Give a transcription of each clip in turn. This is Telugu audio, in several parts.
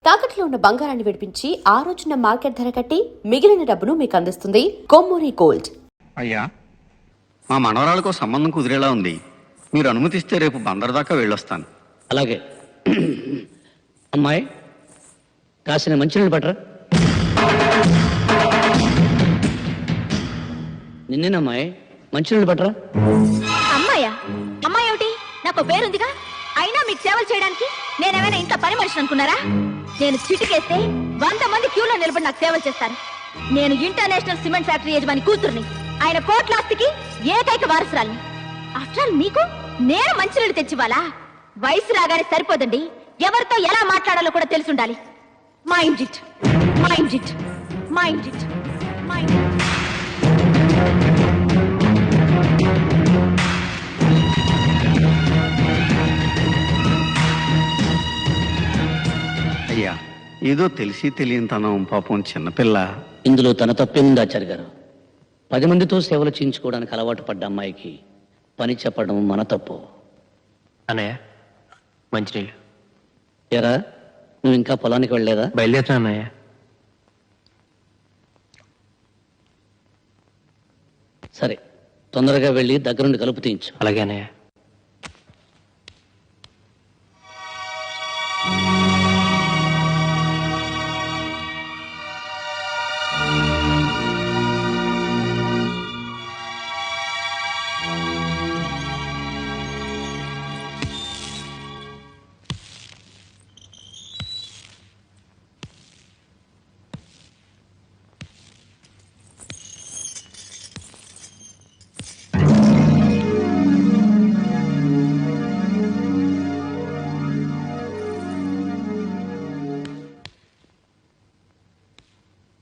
తాకట్లో ఉన్న బంగారాన్ని విడిపించి ఆ రోజున మార్కెట్ ధర కట్టి మిగిలిన డబ్బును మీకు అందిస్తుంది కొమ్మూరి గోల్డ్. అయ్యా, మా మనవరాలకు సంబంధం కుదిరేలా ఉంది. మీరు అనుమతిస్తే రేపు బందర్ దాకా వెళ్ళొస్తాను. అలాగే. అమ్మాయి, కాసిన మంచినీళ్ళు పట్టరా. నిన్నేనమ్మాయి, మంచినీళ్ళు పట్టరా. అమ్మాయా? అమ్మాయి ఏమిటి? నాకు పేరుందిగా. అయినా మీకు సేవలు చేయడానికి నేనేమైనా ఇంత పని మనిషి అనుకున్నారా? నేను చిటికేస్తే 100 మంది క్యూలో నిలబడి నాకు సేవలు చేస్తాను. నేను ఇంటర్నేషనల్ సిమెంట్ ఫ్యాక్టరీ యజమాని కూతుర్ని, ఆయన కోట్లాస్తికి ఏకైక వారసురాల్ని. ఆఫ్టర్ ఆల్ మీకు నేను మంచినీళ్ళు తెచ్చివ్వాలా? వయసు రాగానే సరిపోదండి, ఎవరితో ఎలా మాట్లాడాలో కూడా తెలిసి ఉండాలి. Mind it, mind it, mind it, mind it. అయ్యా, ఏదో తెలిసి తెలియనితనం, పాపం చిన్నపిల్ల. ఇందులో తన తప్పేముంది ఆచార్య గారు? 10 మందితో సేవలు చేయించుకోవడానికి అలవాటు పడ్డ అమ్మాయికి పని చెప్పడం మన తప్పు. అన్నయ్య, మంచినీళ్ళు. ఎరా, నువ్వు ఇంకా పొలానికి వెళ్ళలేదా? బయలుదేరుతా అన్నయ్య. సరే, తొందరగా వెళ్ళి దగ్గరుండి కలుపు తీయించు. అలాగే అన్నయ్య.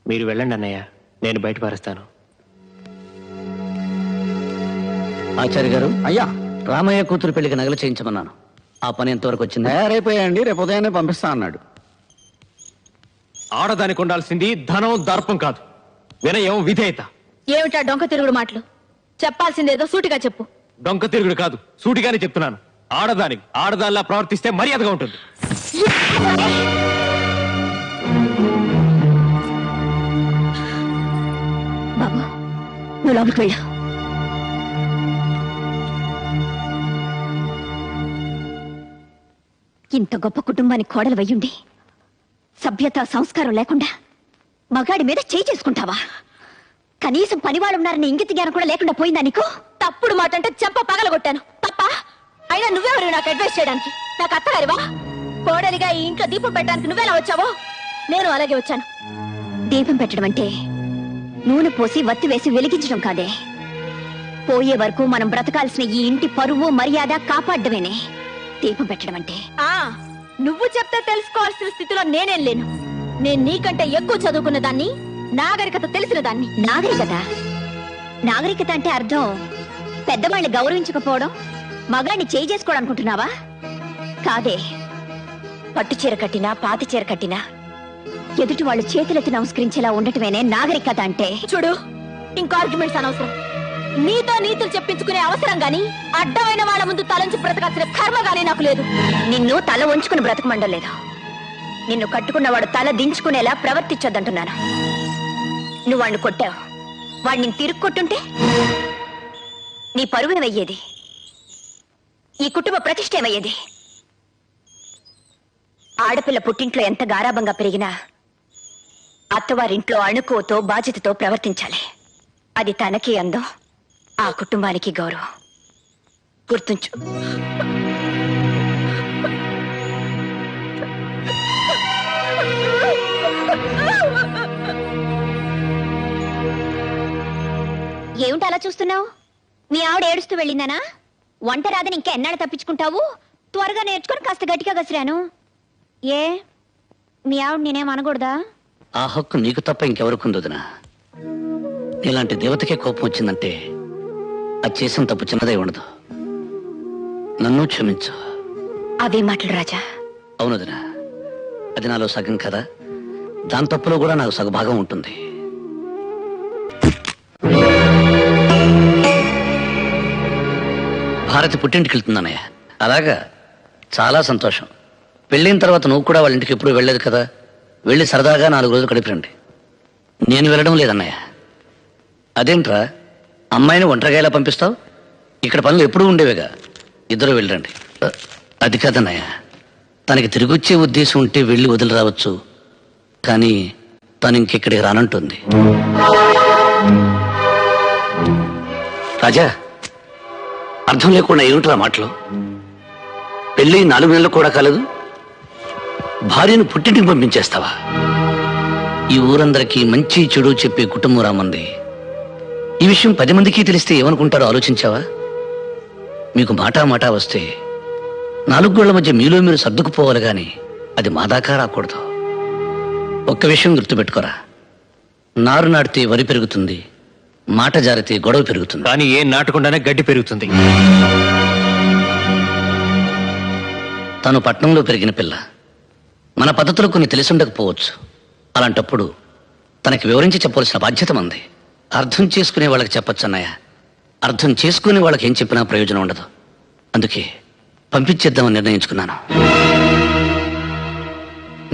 మీరు వెళ్ళండి అన్నయ్య, నేను బయట పారేస్తాను. ఆచార్య గారు, అయ్యా, రామయ్య కూతురు పెళ్లికి నగలు చేయించమన్నాను. ఆ పని ఎంతవరకు వచ్చింది? తయారైపోయాయండి, రేపు ఉదయాన్నే పంపిస్తా అన్నాడు. ఆడదానికి ఉండాల్సింది ధనం, దర్పం కాదు, వినయం, విధేయత. ఏమిటా డొంక తిరుగుడు మాటలు? చెప్పాల్సిందేదో సూటిగా చెప్పు. డొంక తిరుగుడు కాదు, సూటిగానే చెప్తున్నాను. ఆడదానిలా ప్రవర్తిస్తే మర్యాదగా ఉంటుంది. బాబు, నువ్వు లోపలికి వెళ్ళు. ఇంత గొప్ప కుటుంబానికి కోడలు వయ్యుండి సభ్యత, సంస్కారం లేకుండా మగాడి మీద చేయి చేసుకుంటావా? కనీసం పనివాళ్ళు ఉన్నారని ఇంగిత జ్ఞానం కూడా లేకుండా పోయిందా నీకు? తప్పుడు మాట అంటే చెంప పగలగొట్టాను. తప్ప? అయినా నువ్వెవరు నాకు అడ్వైస్ చేయడానికి? నాకు అత్తగారివా? కోడలిగా ఈ ఇంట్లో దీపం పెట్టడానికి నువ్వెలా వచ్చావో నేను అలాగే వచ్చాను. దీపం పెట్టడం అంటే నూనె పోసి వత్తి వేసి వెలిగించడం కాదే. పోయే వరకు మనం బ్రతకాల్సిన ఈ ఇంటి పరువు, మర్యాద కాపాడమేనే దీపం పెట్టడం అంటే. నువ్వు చెప్తే తెలుసుకోవాల్సిన స్థితిలో నేనేం లేను. నేను నీకంటే ఎక్కువ చదువుకున్న దాన్ని, నాగరికత తెలిసిన దాన్ని. నాగరికత అంటే అర్థం పెద్దవాళ్ళని గౌరవించకపోవడం, మగాడిని చేయి చేసుకోవడం అనుకుంటున్నావా? కాదే. పట్టు చీర కట్టినా, పాతి చీర కట్టినా ఎదుటి వాళ్ళు చేతులెత్తి నమస్కరించేలా ఉండటమేనే నాగరికత అంటే. చూడు, ఇంకో ఆర్గ్యుమెంట్స్ అనవసరం. నీతో నీతులు చెప్పించుకునే అవసరం గాని, అడ్డమైన వాళ్ళ ముందు తలంచి బ్రతకాల్సిన కర్మ గానీ నాకు లేదు. నిన్ను తల వంచుకుని బ్రతకమండం లేదు. నిన్ను కట్టుకున్నవాడు తల దించుకునేలా ప్రవర్తించొద్దంటున్నాను. నువ్వు వాడిని కొట్టావు, వాడిని తిరుగు కొట్టుంటే నీ పరువేమయ్యేది? ఈ కుటుంబ ప్రతిష్ట ఏమయ్యేది? ఆడపిల్ల పుట్టింట్లో ఎంత గారాబంగా పెరిగినా అత్తవారింట్లో అణుకోతో, బాధ్యతతో ప్రవర్తించాలి. అది తనకి అందం, ఆ కుటుంబానికి గౌరవం. గుర్తుంచు. ఏమిటి అలా చూస్తున్నావు? మీ ఆవిడ ఏడుస్తూ వెళ్ళిందనా? వంట రాదని ఇంకా ఎన్నాళ్ళు తప్పించుకుంటావు? త్వరగా నేర్చుకొని కాస్త గట్టిగా గసిరాను. ఏ, మీ ఆవిడ నేనేం అనకూడదా? ఆ హక్కు నీకు తప్ప ఇంకెవరుకుందోదినా? నీలాంటి దేవతకే కోపం వచ్చిందంటే అది చేసిన తప్పు చిన్నదై ఉండదు. నన్ను క్షమించు. అవే మాటలు రాజా. అవునదినా, అది నాలో సగం కదా. దాని తప్పులో కూడా నాకు సగభాగం ఉంటుంది. భారతి పుట్టింటికి వెళ్తుందన్నయ్య. అలాగా, చాలా సంతోషం. పెళ్ళైన తర్వాత నువ్వు కూడా వాళ్ళ ఇంటికి ఎప్పుడు వెళ్ళలేదు కదా, వెళ్ళి సరదాగా 4 రోజులు గడిపిరండి. నేను వెళ్ళడం లేదన్నయ్య. అదేంట్రా, అమ్మాయిని ఒంటరిగా ఎలా పంపిస్తావు? ఇక్కడ పనులు ఎప్పుడూ ఉండేవిగా, ఇద్దరు వెళ్ళండి. అది కాదన్నయ్య, తనకి తిరిగి వచ్చే ఉద్దేశం ఉంటే వెళ్ళి వదిలి రావచ్చు, కానీ తను ఇంకెక్కడికి రానంటుంది. రాజా, అర్థం లేకుండా ఏమిట్రా మాటలు? పెళ్ళి 4 నెలలు కూడా కాలేదు, భార్యను పుట్టింటికి పంపించేస్తావా? ఈ ఊరందరికీ మంచి చెడు చెప్పే కుటుంబం రామంది. ఈ విషయం 10 మందికి తెలిస్తే ఏమనుకుంటారో ఆలోచించావా? మీకు మాటా వస్తే 4 గోళ్ల మధ్య మీలో మీరు సర్దుకుపోవాలి గాని అది మా దాకా రాకూడదు. ఒక్క విషయం గుర్తుపెట్టుకోరా, నారు నాటితే వరి పెరుగుతుంది, మాట జారితే గొడవ పెరుగుతుంది. కానీ ఏం నాటకుండానే గడ్డి పెరుగుతుంది. తను పట్నంలో పెరిగిన పిల్ల, మన పద్ధతులు కొన్ని తెలిసి ఉండకపోవచ్చు. అలాంటప్పుడు తనకి వివరించి చెప్పవలసిన బాధ్యత మంది. అర్థం చేసుకునే వాళ్ళకి చెప్పొచ్చు అన్నయ్య, అర్థం చేసుకునే వాళ్ళకి ఏం చెప్పినా ప్రయోజనం ఉండదు. అందుకే పంపించేద్దామని నిర్ణయించుకున్నాను.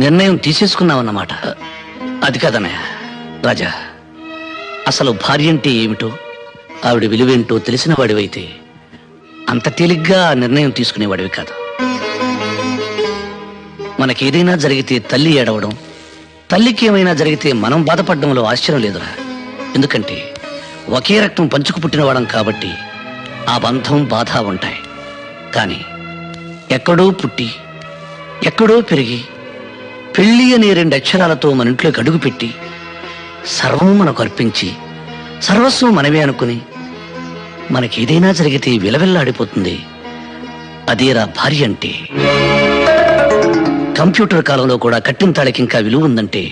నిర్ణయం తీసేసుకున్నావన్నమాట. అది కాదన్నయ్య. రాజా, అసలు భార్య అంటే ఏమిటో, ఆవిడ విలువేంటో తెలిసిన వాడివైతే అంత తేలిగ్గా ఆ నిర్ణయం తీసుకునేవాడివి కాదు. మనకేదైనా జరిగితే తల్లి ఏడవడం, తల్లికి ఏమైనా జరిగితే మనం బాధపడడంలో ఆశ్చర్యం లేదురా. ఎందుకంటే ఒకే రక్తం పంచుకు పుట్టినవాడం కాబట్టి ఆ బంధం బాధ ఉంటాయి. కానీ ఎక్కడో పుట్టి ఎక్కడో పెరిగి పెళ్లి అనే 2 అక్షరాలతో మన ఇంట్లోకి అడుగుపెట్టి సర్వం మనకు అర్పించి సర్వస్వం మనమే అనుకుని మనకేదైనా జరిగితే విలవిల్లాడిపోతుంది. అదేరా భార్య అంటే. కంప్యూటర్ కాలంలో కూడా కట్టిన తాళికి ఇంకా విలువ ఉందంటే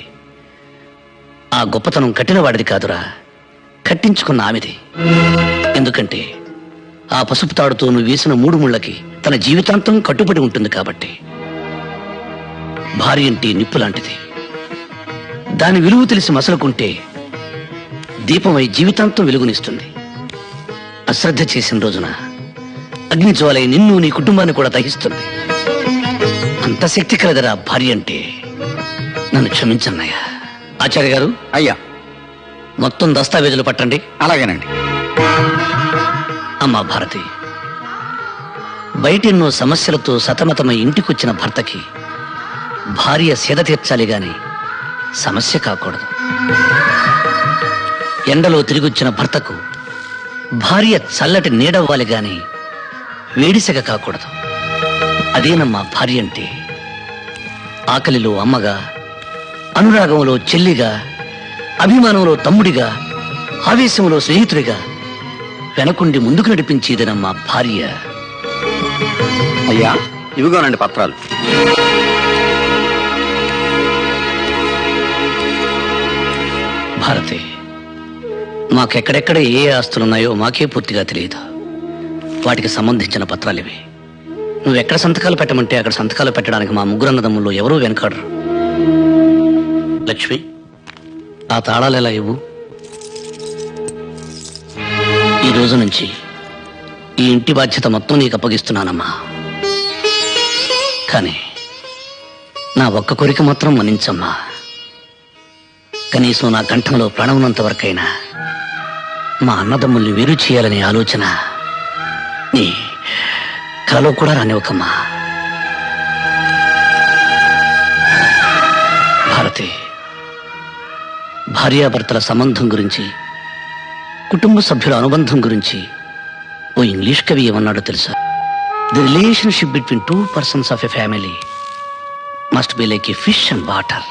ఆ గొప్పతనం కట్టినవాడిది కాదురా, కట్టించుకున్న ఆమెది. ఎందుకంటే ఆ పసుపు తాడుతో నువ్వు వేసిన 3 ముళ్ళకి తన జీవితాంతం కట్టుబడి ఉంటుంది కాబట్టి. భార్య అంటే నిప్పు లాంటిది. దాని విలువ తెలిసి మసలుకుంటే దీపమై జీవితాంతం వెలుగునిస్తుంది. అశ్రద్ధ చేసిన రోజున అగ్ని జ్వాలై నిన్ను నీ కుటుంబాన్ని కూడా దహిస్తుంది. అంత శక్తి కలదరా భార్య అంటే. నన్ను క్షమించన్నయ్యా. ఆచార్య గారు, అయ్యా, మొత్తం దస్తావేజులు పట్టండి. అలాగేనండి. అమ్మా భారతి, బయటెన్నో సమస్యలతో సతమతమై ఇంటికొచ్చిన భర్తకి భార్య సేద తీర్చాలి గాని సమస్య కాకూడదు. ఎండలో తిరిగొచ్చిన భర్తకు భార్య చల్లటి నీడవ్వాలి గాని వేడిసెగ కాకూడదు. అదేనమ్మా భార్య అంటే. ఆకలిలో అమ్మగా, అనురాగంలో చెల్లిగా, అభిమానంలో తమ్ముడిగా, ఆవేశంలో స్నేహితుడిగా వెనకుండి ముందుకు నడిపించేదనమ్మా భార్య. అయ్యా, ఇవిగోనండి పత్రాలు. భారతి, మాకెక్కడెక్కడ ఏ ఆస్తులున్నాయో మాకే పూర్తిగా తెలియదు. వాటికి సంబంధించిన పత్రాలివి. నువ్వెక్కడ సంతకాలు పెట్టమంటే అక్కడ సంతకాలు పెట్టడానికి మా 3 అన్నదమ్ముల్లో ఎవరూ వెనకాడరు. లక్ష్మి, ఆ తాళాలు ఎలా ఇవ్వు. ఈ రోజు నుంచి ఈ ఇంటి బాధ్యత మొత్తం నీకు అప్పగిస్తున్నానమ్మా. కానీ నా ఒక్క కోరిక మాత్రం మన్నించమ్మా. కనీసం నా కంఠంలో ప్రాణం ఉన్నంత వరకైనా మా అన్నదమ్ముల్ని వేరు చేయాలనే ఆలోచన నీ కలలో కూడా రానివ్వకమ్మా. భారతి, భార్యాభర్తల సంబంధం గురించి, కుటుంబ సభ్యుల అనుబంధం గురించి ఓ ఇంగ్లీష్ కవి ఏమన్నాడో తెలుసా? The relationship between 2 persons of a family must be like a fish and water,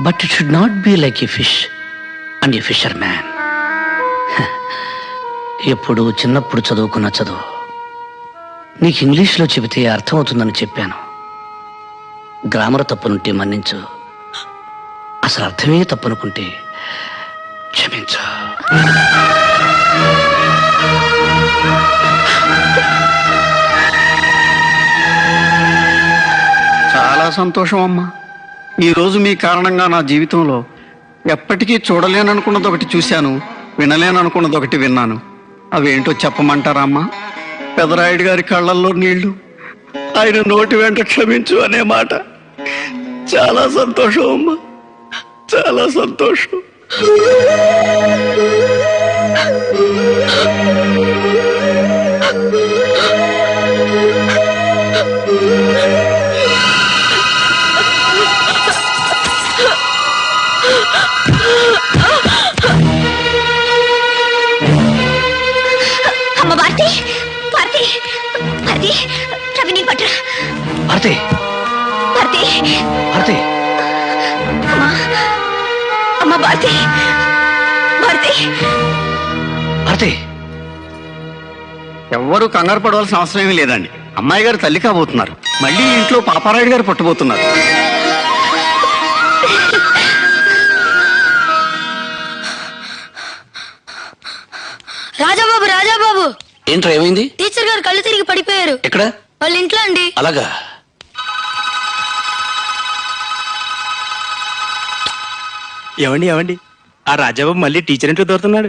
but it should not be like a fish and a fissure man. ఎప్పుడు చిన్నప్పుడు చదువుకున్న చదువు నీకు ఇంగ్లీష్లో చెబితే అర్థమవుతుందని చెప్పాను. గ్రామర్ తప్పునుంటే మన్నించు, అసలు అర్థమే తప్పనుకుంటే క్షమించు. చాలా సంతోషం అమ్మా. ఈరోజు మీ కారణంగా నా జీవితంలో ఎప్పటికీ చూడలేననుకున్నది ఒకటి చూశాను, వినలేననుకున్నది ఒకటి విన్నాను. అవేంటో చెప్పమంటారా అమ్మా? పెదరాయుడు గారి కళ్ళల్లో నీళ్లు, ఆయన నోటి వెంట క్షమించు అనే మాట చాలా సంతోషం అమ్మా, చాలా సంతోషం. అమ్మ భారతి, భారతి, భారతి, రవి నీ పట్ల భారతి, భారతి, భారతి, అమ్మా, అమ్మ భారతి, భారతి. భారతి. ఎవ్వరూ కంగారు పడవలసిన అవసరం ఏమీ లేదండి. అమ్మాయి గారు తల్లి కాబోతున్నారు. మళ్ళీ ఇంట్లో పాపారాయుడు గారు పుట్టబోతున్నారు. రాజాబాబు, రాజాబాబు, ఏంట్రా ఏమైంది? టీచర్ గారు కళ్ళు తిరిగి పడిపోయారు. ఎక్కడ? వాళ్ళ ఇంట్లో అండి. అలాగా? ఏమండి ఏమండి, ఆ రాజాబాబు మళ్ళీ టీచర్ ఇంట్లో దొరుకుతున్నాడు.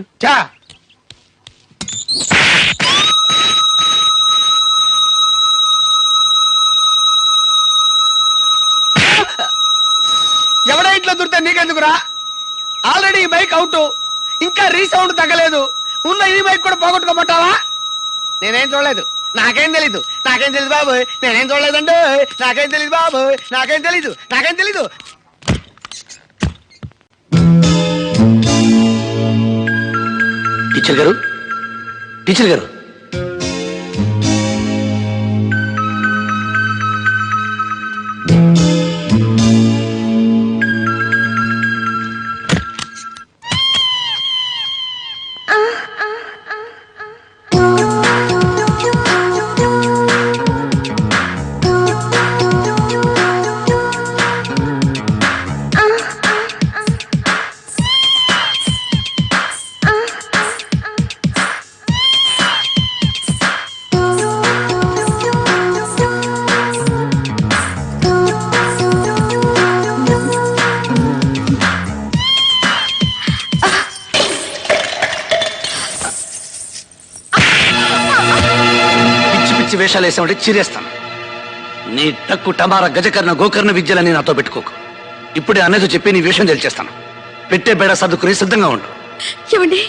ఎవడ ఇంట్లో దొరికితే నీకెందుకురా? ఆల్రెడీ ఈ బైక్ అవుట్, ఇంకా రీసౌండ్ తగ్గలేదు. ఉన్న ఈ బైక్ కూడా పోగొట్టుకోమంటావా? నేనేం చూడలేదు, నాకేం తెలీదు, నాకేం తెలీదు బాబు, నేనేం చూడలేదండి, నాకేం తెలీదు బాబు, నాకేం తెలీదు, నాకేం తెలీదు. టీచర్ గారు, టీచర్ గారు, వేషాలు వేసామంటే చిరేస్తాను. నీ టక్కు టమారా గజకర్ణ గోకర్ణ విద్యలని నాతో పెట్టుకోకు. ఇప్పుడే అన్నయ్యతో చెప్పి నీ విషయం తెలిచేస్తాను. పెట్టే బేడ సర్దుకుని సిద్ధంగా ఉండు. ఏమండి,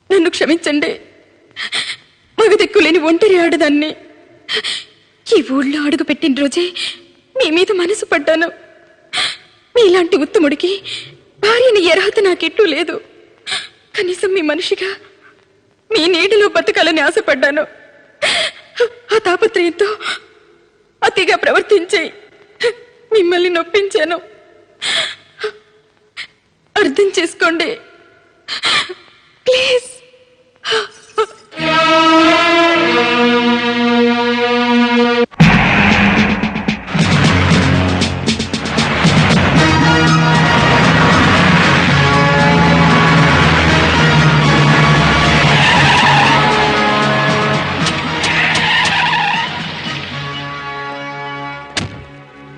నన్ను క్షమించండి. మగదిక్కులేని ఒంటరి ఆడదాన్ని. ఈ ఊళ్ళో అడుగు పెట్టిన రోజే మీ మీద మనసు పడ్డాను. మీలాంటి ఉత్తముడికి భార్యని అర్హత నాకెట్టూ లేదు. కనీసం మీ మనిషిగా మీ నీడలో బతకాలని ఆశపడ్డాను. ఆ తాపత్రయంతో అతిగా ప్రవర్తించి మిమ్మల్ని నొప్పించాను. అర్థం చేసుకోండి ప్లీజ్.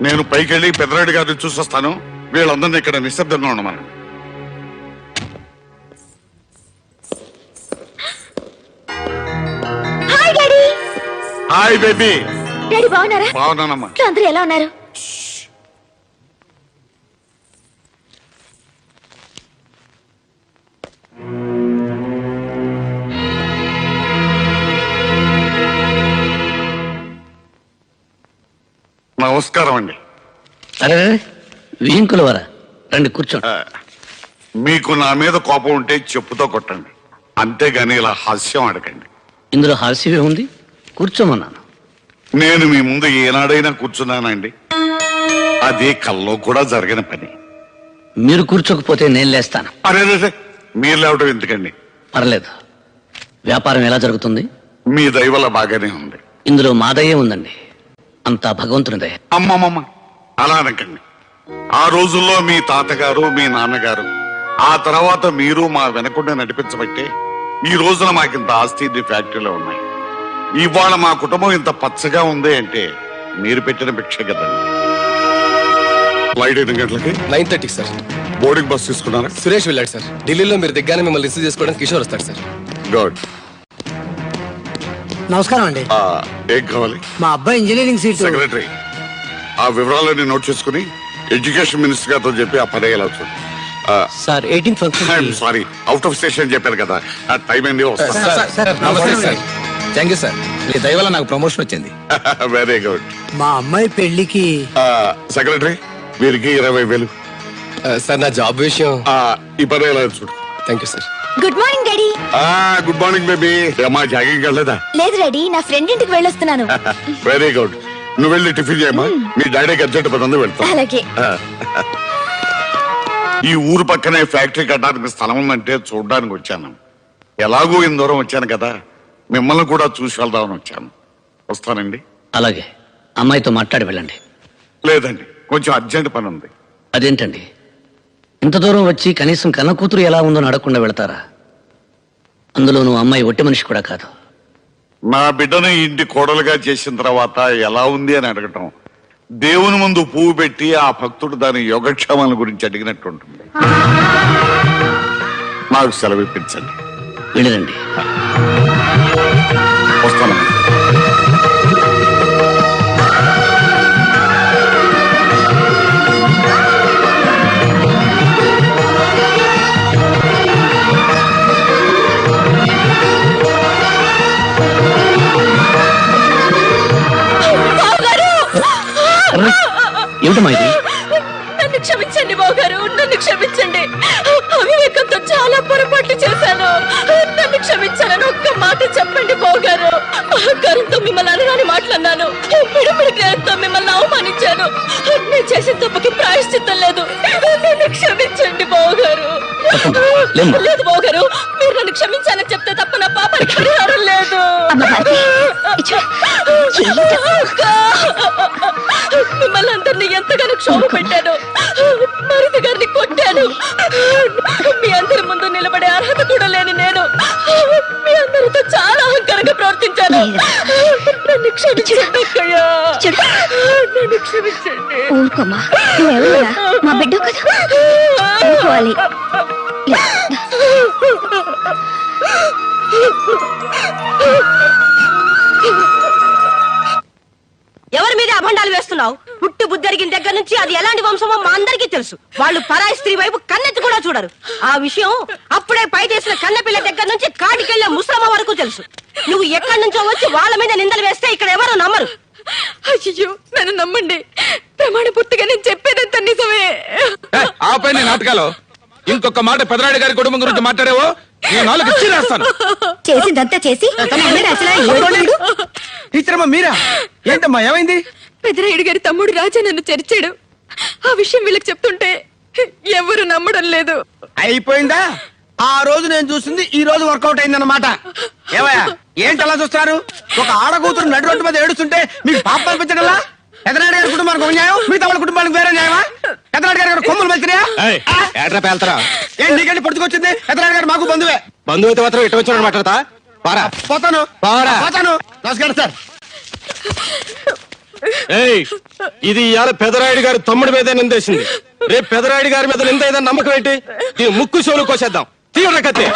నేను పైకెళ్ళి పెద్దరెడ్డి గారిని చూసొస్తాను. వీళ్ళందరినీ ఇక్కడ నిశ్శబ్దంగా ఉండమని. Hi daddy. Hi baby. Daddy బాగున్నారా? బాగున్నానమ్మా. ఇంట్లో అందరూ ఎలా ఉన్నారు? నమస్కారం అండి. అరే వీంకుల వరా, రండి కూర్చోండి. మీకు నా మీద కోపం ఉంటే చెప్పుతో కొట్టండి, అంతేగాని ఇలా హాస్యం అడగండి. ఇందులో హాస్యమే ఉంది, కూర్చోమన్నాను. నేను మీ ముందు ఏనాడైనా కూర్చున్నానండి? అది కల్లో కూడా జరగని పని. మీరు కూర్చోకపోతే నేను లేస్తాను. అరే మీరు లేవటం ఎందుకండి? పర్లేదు. వ్యాపారం ఎలా జరుగుతుంది? మీ దయ వల్ల బాగానే ఉంది. ఇందులో మా దయే ఉందండి, అంతా భగవంతుని దయ. అమ్మమ్మమ్మ అలా అనకండి. ఆ రోజుల్లో మీ తాతగారు, మీ నాన్నగారు, ఆ తర్వాత మీరు మా వెనకుండా నడిపించబట్టే ఈ రోజున మాకింత ఆస్తి ఫ్యాక్టరీలో ఉన్నాయి. ఇవాళ మా కుటుంబం ఇంత పచ్చగా ఉంది అంటే మీరు పెట్టిన భిక్ష కదండి. ఫ్లైట్ 8 గంటలకి 9:30 సార్. బోర్డింగ్ బస్ తీసుకున్నారా? సురేష్ వెళ్ళాడు సార్. ఢిల్లీలో మీరు దిగ్గానే మిమ్మల్ని రిసీవ్ చేసుకోవడానికి కిషోర్ వస్తాడు సార్. గుడ్. నమస్కారం అండి. ఏం కావాలి? మా అబ్బాయి ఇంజనీరింగ్ సీట్. సెక్రటరీ, ఆ వివరాలన్నీ నోట్ చేసుకుని ఎడ్యుకేషన్ మినిస్టర్ గారితో చెప్పి ఆ పని అయ్యేలా చూడండి. Sir 18th function. Sorry, out of station చెప్పారు కదా, ఆ టైం ఏంది వస్తా. నమస్తే సార్. థ్యాంక్ యూ సార్, మీ దయ వల్ల నాకు ప్రమోషన్ వచ్చింది. Very good. మా అమ్మాయి పెళ్లికి సెక్రటరీ, వీరికి 20,000. సార్ నా జాబ్ విషయం. ఈ పని ఎలా చూడు. Thank you sir. Good morning daddy. Good morning baby. అమ్మా జాగింగ్ వెళ్ళలేదా? లేదు డాడీ, నా ఫ్రెండ్ ఇంటికి వెళ్ళొస్తున్నాను. Very good. నువ్వు వెళ్ళి టిఫిన్ చేయమ్మా, మీ డాడీకి అర్జెంట్ పని ఉంది, వెళ్తా. అలాగే. ఈ ఊరు పక్కనే ఫ్యాక్టరీ కట్టడానికి స్థలం ఉందంటే చూడడానికి వచ్చాను. ఎలాగో ఇంత దూరం వచ్చాను కదా, మిమ్మల్ని కూడా చూసి వెళ్దామని వచ్చాను. వస్తానండి. అలాగే, అమ్మాయితో మాట్లాడి వెళ్ళండి. లేదండి, కొంచెం అర్జెంట్ పని ఉంది. అదేంటండి, ఇంత దూరం వచ్చి కనీసం కన్న కూతురు ఎలా ఉందో అడగకుండా వెళతారా? అందులో నువ్వు అమ్మాయి ఒట్టి మనిషి కూడా కాదు. నా బిడ్డను ఇంటి కోడలుగా చేసిన తర్వాత ఎలా ఉంది అని అడగటం దేవుని ముందు పువ్వు పెట్టి ఆ భక్తుడు దాని యోగక్షేమాల గురించి అడిగినట్టు ఉంటుంది. నాకు సెలవు ఇప్పించండి. వెళ్ళిరండి. వస్తాను. ఏమిటమ్మా ఇది? నన్ను క్షమించండి బావగారు, నన్ను క్షమించండి. అవివేకంతో చాలా పొరపాట్లు చేశాను. నన్ను క్షమించాలని ఒక్క మాట చెప్పండి బావగారు. అహంకారంతో మిమ్మల్ని అనరాని మాట్లాడినాను. పిడిపిడి జ్ఞానంతో మిమ్మల్ని అవమానించాను. నేను చేసిన తప్పుకి ప్రాయశ్చిత్తం లేదు. నన్ను క్షమించండి బావగారు. లేదు బావగారు, మీరు నన్ను క్షమించాలని చెప్తే తప్ప నా పాపానికి పరిహారం లేదు. మిమ్మల్ని అందరినీ ఎంతగానో క్షోభ పెట్టాను. మరిది గారిని కొట్టాను. మీ అందరి ముందు నిలబడే అర్హత కూడా లేని నేను మీ అందరితో చాలా అహంకారంగా ప్రవర్తించాను. నన్ను క్షమించండి అక్కయ్య, నన్ను క్షమించండి. ఊరుకోమ్మా, నువ్వెవరురా? మా బిడ్డ కదా, ఊరుకోవాలి. ఎవరి మీద అభండాలు వేస్తున్నావు? పుట్టి బుద్ధరిగిన దగ్గర నుంచి అది ఎలాంటి వంశమో మా అందరికీ తెలుసు. వాళ్ళు పరాయి స్త్రీ వైపు కన్నెత్తి కూడా చూడరు. ఆ విషయం అప్పుడే పై చేసిన కన్నెపిల్ల దగ్గర నుంచి కాటికెళ్లే ముసలమ్మ వరకు తెలుసు. నువ్వు ఎక్కడి నుంచో వచ్చి వాళ్ళ మీద నిందలు వేస్తే ఇక్కడ ఎవరు నమ్మరు. అయ్యో, నన్ను నమ్మండి. ప్రమాణ పూర్తిగా నేను చెప్పేదంతా నిజమే. ఆపై నీ నాటకాలు. ఇంకొక మాట పెదరాడి గారి కుటుంబం గురించి మాట్లాడేవో నేను నాలుగు ఇచ్చి రాస్తాను. చేసిందంతా చేసి టీచర్ అమ్మా మీరా? ఏంటమ్మా ఏమైంది? పెదరాయుడు గారి తమ్ముడు రాజా నన్ను చరిచాడు. ఆ విషయం వీళ్ళకి చెప్తుంటే ఎవరు నమ్మడం లేదు. అయిపోయిందా? ఆ రోజు నేను చూసింది ఈ రోజు వర్కౌట్ అయిందన్నమాట. ఏవయ్యా, ఏంటి అలా చూస్తారు? ఒక ఆడకూతురు నడి రోడ్డు మీద ఏడుస్తుంటే మీకు పాప పంపించగలరా? పెదనాడు గారి కుటుంబానికి ఒక న్యాయం, మిగతా వాళ్ళ కుటుంబానికి వేరే న్యాయమా? పెదనాడు గారి కొమ్ములు వెళ్తున్నాయా? ఏట్రా పేల్తరా? ఏం నీకంటే పడుచుకొచ్చింది? పెదనాడు గారు మాకు బంధువే. బంధువు అయితే మాత్రం ఇటు వచ్చి మాట్లాడతా. పారా పోతాను పారా. పోతాను. నమస్కారం సార్. ఏయ్, ఇది ఇవాళ పెదరాయుడు గారి తమ్ముడి మీద నిందేసింది. రేపు పెదరాయుడు గారి మీద నింద ఏదైనా నమ్మకం ఏంటి? దీని ముక్కు చెవులు కోసేద్దాం. తీవ్ర కత్తి.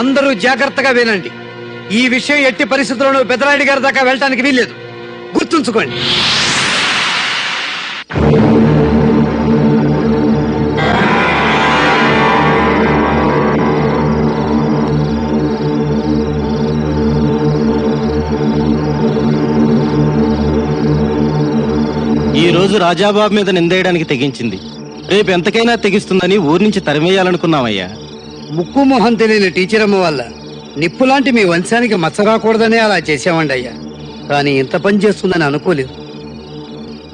అందరూ జాగ్రత్తగా వినండి. ఈ విషయం ఎట్టి పరిస్థితుల్లోనూ పెదరాయుడు గారి దాకా వెళ్ళటానికి వీల్లేదు. గుర్తుంచుకోండి. ఈ రోజు రాజాబాబు మీద నిందేయడానికి తెగించింది. రేపు ఎంతకైనా తెగిస్తుందని ఊరి నుంచి తరిమేయాలనుకున్నామయ్యా. ముక్కు మొహం తెలియని టీచర్ అమ్మ వల్ల నిప్పులాంటి మీ వంశానికి మచ్చ రాకూడదనే అలా చేసామండి అయ్యా. కానీ ఇంత పని చేస్తుందని అనుకోలేదు.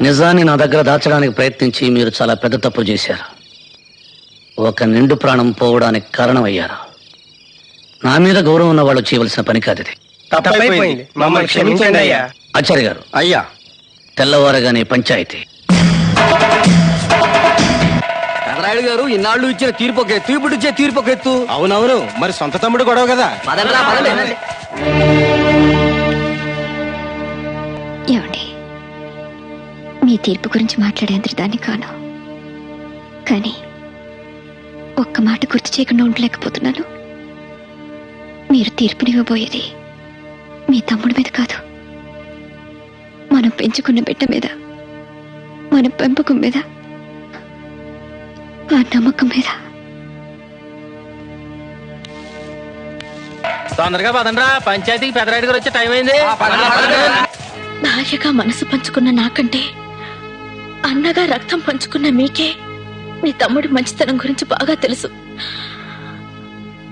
నిజాన్ని నా దగ్గర దాచడానికి ప్రయత్నించి మీరు చాలా పెద్ద తప్పు చేశారు. ఒక నిండు ప్రాణం పోవడానికి కారణమయ్యారు. నా మీద గౌరవం ఉన్న వాళ్ళు చేయవలసిన పని కాదు ఇది. తప్పైపోయింది, మమ్మల్ని క్షమించండి అయ్యా. ఆచార్య గారు, అయ్యా, తెల్లవారగానే పంచాయతీ. పెదరాయుడు గారు ఇన్నాళ్ళు ఇచ్చిన తీర్పు ఒక ఎత్తు, ఇప్పుడు ఇచ్చే తీర్పు ఒక ఎత్తు. అవునవును, మరి సొంత తమ్ముడు గొడవ కదా. ఏమండి, మీ తీర్పు గురించి మాట్లాడేందుకు దాన్ని కాను. కానీ ఒక్క మాట గుర్తు చేయకుండా ఉండలేకపోతున్నాను. మీరు తీర్పునివ్వబోయేది మీ తమ్ముడి మీద కాదు, మనం పెంచుకున్న బిడ్డ మీద, మన పెంపకం మీద, ఆ నమ్మకం మీద. తొందరగా పదండ్రా, పంచాయతీకి పెదరాయుడు గారు వచ్చే టైం అయింది. భార్యగా మనసు పంచుకున్న నాకంటే అన్నగా రక్తం పంచుకున్న మీకే మీ తమ్ముడి మంచితనం గురించి బాగా తెలుసు.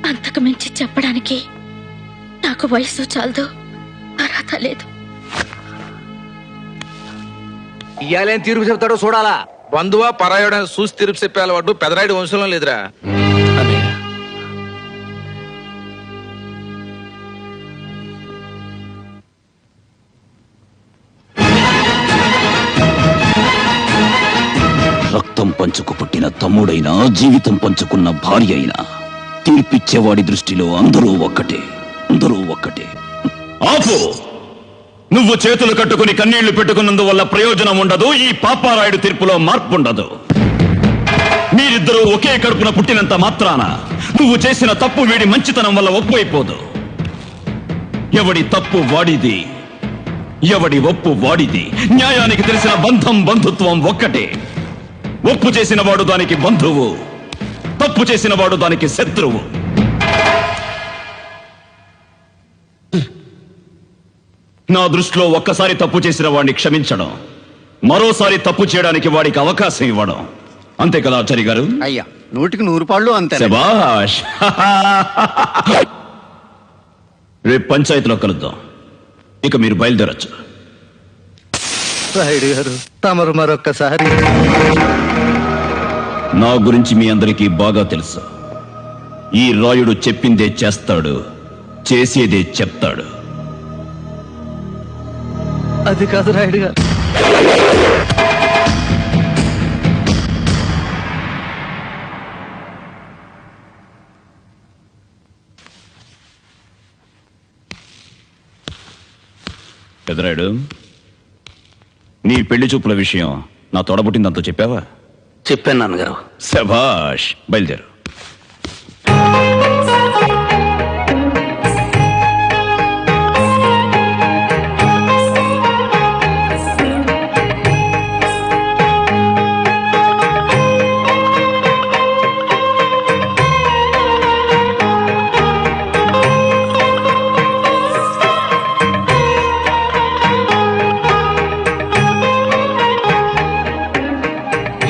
అంతకు మించి చెప్పడానికి నాకు వయసు చాలదు, అర్హత లేదు. ఇయ్యాలేం తీర్పు చెప్తాడో చూడాలా. బంధువా పరాయుడు చూసి తిరుపు చెప్పే అలవాటు పెదరాయుడు వంశంలో లేదురా. అన్నయ్య, రక్తం పంచుకు పుట్టిన తమ్ముడైనా, జీవితం పంచుకున్న భార్య అయినా, తీర్పిచ్చేవాడి దృష్టిలో అందరూ ఒక్కటే, అందరూ ఒక్కటే. ఆపు! నువ్వు చేతులు కట్టుకుని కన్నీళ్లు పెట్టుకున్నందువల్ల ప్రయోజనం ఉండదు. ఈ పాపారాయుడు తీర్పులో మార్పు ఉండదు. మీరిద్దరూ ఒకే కడుపున పుట్టినంత మాత్రాన నువ్వు చేసిన తప్పు వీడి మంచితనం వల్ల ఒప్పైపోదు. ఎవడి తప్పు వాడిది, ఎవడి ఒప్పు వాడిది. న్యాయానికి తెలిసిన బంధం, బంధుత్వం ఒక్కటే. ఒప్పు చేసిన వాడు దానికి బంధువు, తప్పు చేసిన వాడు దానికి శత్రువు. నా దృష్టిలో ఒక్కసారి తప్పు చేసిన వాడిని క్షమించడం, మరోసారి తప్పు చేయడానికి వాడికి అవకాశం ఇవ్వడం. అంతే కదా ఆచారి గారు? అయ్యా 100కి 100 పాళ్ళు అంతే. శభాష్. రేపు పంచాయతీలో కలుద్దాం. ఇక మీరు బయలుదేరచ్చు. రాయుడు గారు, తమరు మరొక్కసారి. నా గురించి మీ అందరికీ బాగా తెలుసు. ఈ రాయుడు చెప్పిందే చేస్తాడు, చేసేదే చెప్తాడు. అది కాదు రాయుడు గారు. పెదరాయుడు, నీ పెళ్లి చూపుల విషయం నా తోడబుట్టిందంతో చెప్పావా? చెప్పాను నాన్నగారు. శభాష్, బయలుదేరు.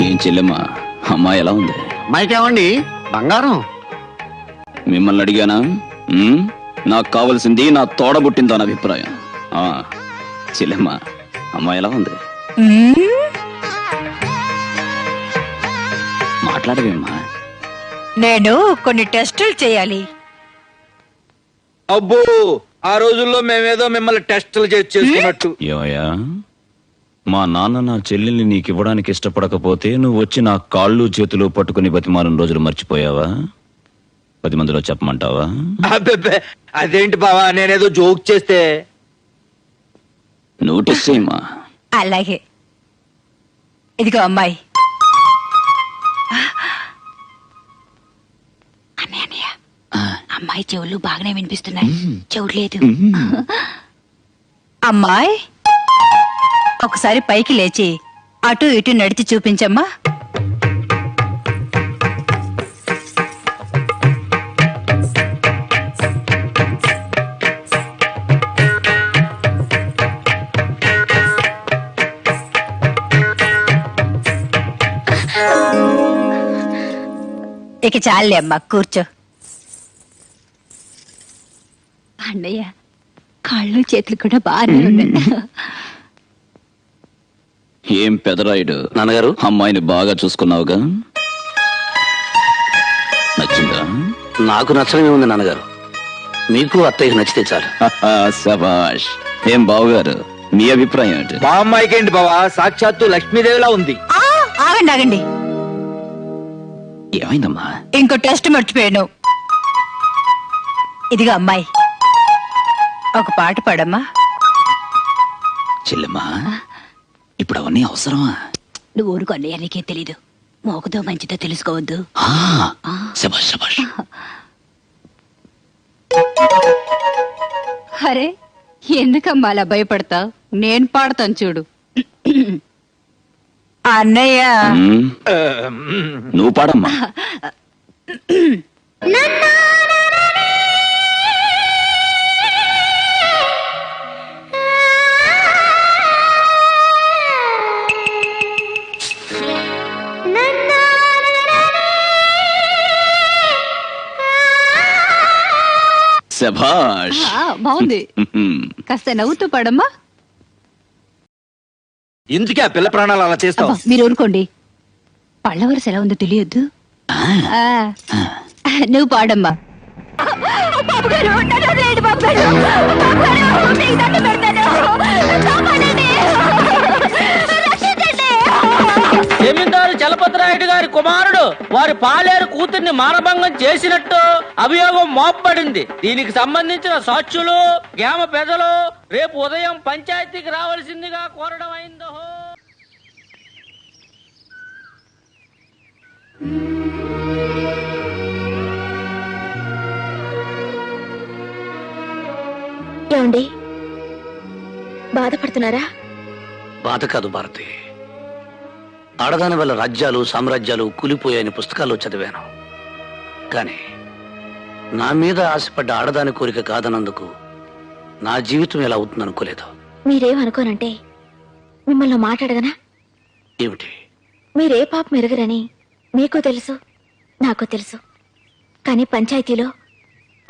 ఏం చెల్లెమ్మా, అమ్మాయి ఎలా ఉంది? మైకేమండి బంగారం? మిమ్మల్ని అడిగానా? నాకు కావలసింది నా తోడబుట్టిందో అని అభిప్రాయం. చెల్లెమ్మ, అమ్మాయి ఎలా ఉంది? మాట్లాడవేమ్మా. నేను కొన్ని టెస్టులు చేయాలి. అబ్బో, ఆ రోజుల్లో మేమేదో మిమ్మల్ని టెస్టులు చేసుకున్నట్టు. ఏమయ్యా, మా నాన్న నా చెల్లెల్ని నీకు ఇవ్వడానికి ఇష్టపడకపోతే నువ్వు వచ్చి నా కాళ్ళు చేతులు పట్టుకుని బతిమాలిన రోజులు మర్చిపోయావా? 10 మందిలో చెప్పమంటావా? అబ్బే, అదేంటి బావా, నేనేదో జోక్ చేస్తే. నోటీస్ చేయమ్మా. అలాగే. ఇదిగో అమ్మాయి. అన్నయ్య, అమ్మాయి చెవులు బాగానే వినిపిస్తున్నాయి, చెవులు లేదు. అమ్మాయి, ఒకసారి పైకి లేచి అటు ఇటు నడిచి చూపించమ్మా. ఇక చాలే అమ్మా, కూర్చో. అన్నయ్య, కాళ్ళు చేతులు కూడా బాగానే ఉన్నాయి. ఏం పెదరాయుడు, నాన్నగారు, అమ్మాయిని బాగా చూసుకున్నావుగా? నచ్చిందా? నాకు నచ్చడమే ఉంది నాన్నగారు. మీకు అత్తయ్యకి నచ్చితే చాలు. శభాష్. ఏం బావగారు, మీ అభిప్రాయం ఏంటి? మా అమ్మాయికేంటి బావా, సాక్షాత్తు లక్ష్మీదేవిలా ఉంది. ఆగండి ఆగండి, ఏమైందమ్మా? ఇంకో టెస్ట్ మర్చిపోయాను. ఇదిగా అమ్మాయి, ఒక పాట పాడమ్మా. చెల్లెమ్మా, ఇప్పుడు అవన్నీ అవసరమా? నువ్వు ఊరుకో అన్నయ్య, నీకే తెలీదు. మోకుతో మంచిదో తెలుసుకోవద్దు. శభాష్ శభాష్. అరే ఎందుకమ్మా అలా భయపడతావు? నేను పాడతాను చూడు. అన్నయ్య నువ్వు పాడమ్మా. శభాష్. బాగుంది. కాస్త నవ్వుతూ పాడమ్మా. ఎందుకే ఆ పిల్ల ప్రాణాలు అలా చేస్తావు? అబ్బా, మీరు ఊరుకోండి. పళ్ళ వరుస ఎలా ఉందో తెలియద్దు. నువ్వు పాడమ్మా. జమీందారు చలపతిరాయుడు గారి కుమారుడు వారి పాలేరు కూతుర్ని మానభంగం చేసినట్టు అభియోగం మోపబడింది. దీనికి సంబంధించిన సాక్షులు గ్రామ పెద్దలు రేపు ఉదయం పంచాయతీకి రావాల్సిందిగా కోరడం అయిందో. ఏమండి బాధపడుతున్నారా? బాధ కాదు భారతి. ఆడదాని వల్ల రాజ్యాలు సామ్రాజ్యాలు కూలిపోయాయని పుస్తకాల్లో చదివాను. కానీ నా మీద ఆశపడ్డ ఆడదాని కోరిక కాదన్నందుకు నా జీవితం ఎలా అవుతుందనుకోలేదు. మీరేమనుకోనంటే మిమ్మల్ని మాట్లాడగనా? ఏమిటి? మీరే పాపం ఎరగరని మీకు తెలుసు, నాకు తెలుసు. కానీ పంచాయతీలో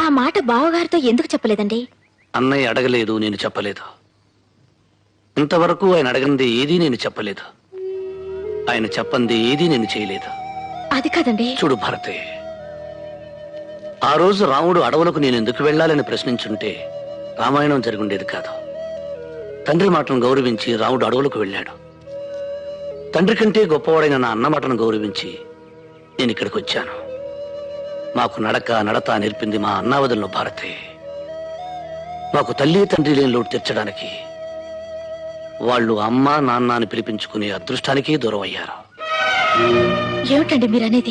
ఆ మాట బావగారితో ఎందుకు చెప్పలేదండి? అన్నయ్య అడగలేదు, నేను చెప్పలేదు. ఇంతవరకు ఆయన అడగంది ఏదీ నేను చెప్పలేదు. ఆయన చెప్పంది ఏదీ నేను చేయలేదు. అది కాదండి. చూడు భారతి, ఆ రోజు రాముడు అడవులకు నేను ఎందుకు వెళ్ళాలని ప్రశ్నించుంటే రామాయణం జరుగుండేది కాదు. తండ్రి మాటను గౌరవించి రాముడు అడవులకు వెళ్ళాడు. తండ్రి కంటే గొప్పవాడైన నా అన్న మాటను గౌరవించి నేను ఇక్కడికి వచ్చాను. మాకు నడత నేర్పింది మా అన్నావదులను భారతి. మాకు తల్లి తండ్రి లేని లోటు తీర్చడానికి వాళ్ళు అమ్మ నాన్న అని పిలిపించుకునే అదృష్టానికి దూరం అయ్యారు. ఏమిటండి మీరనేది?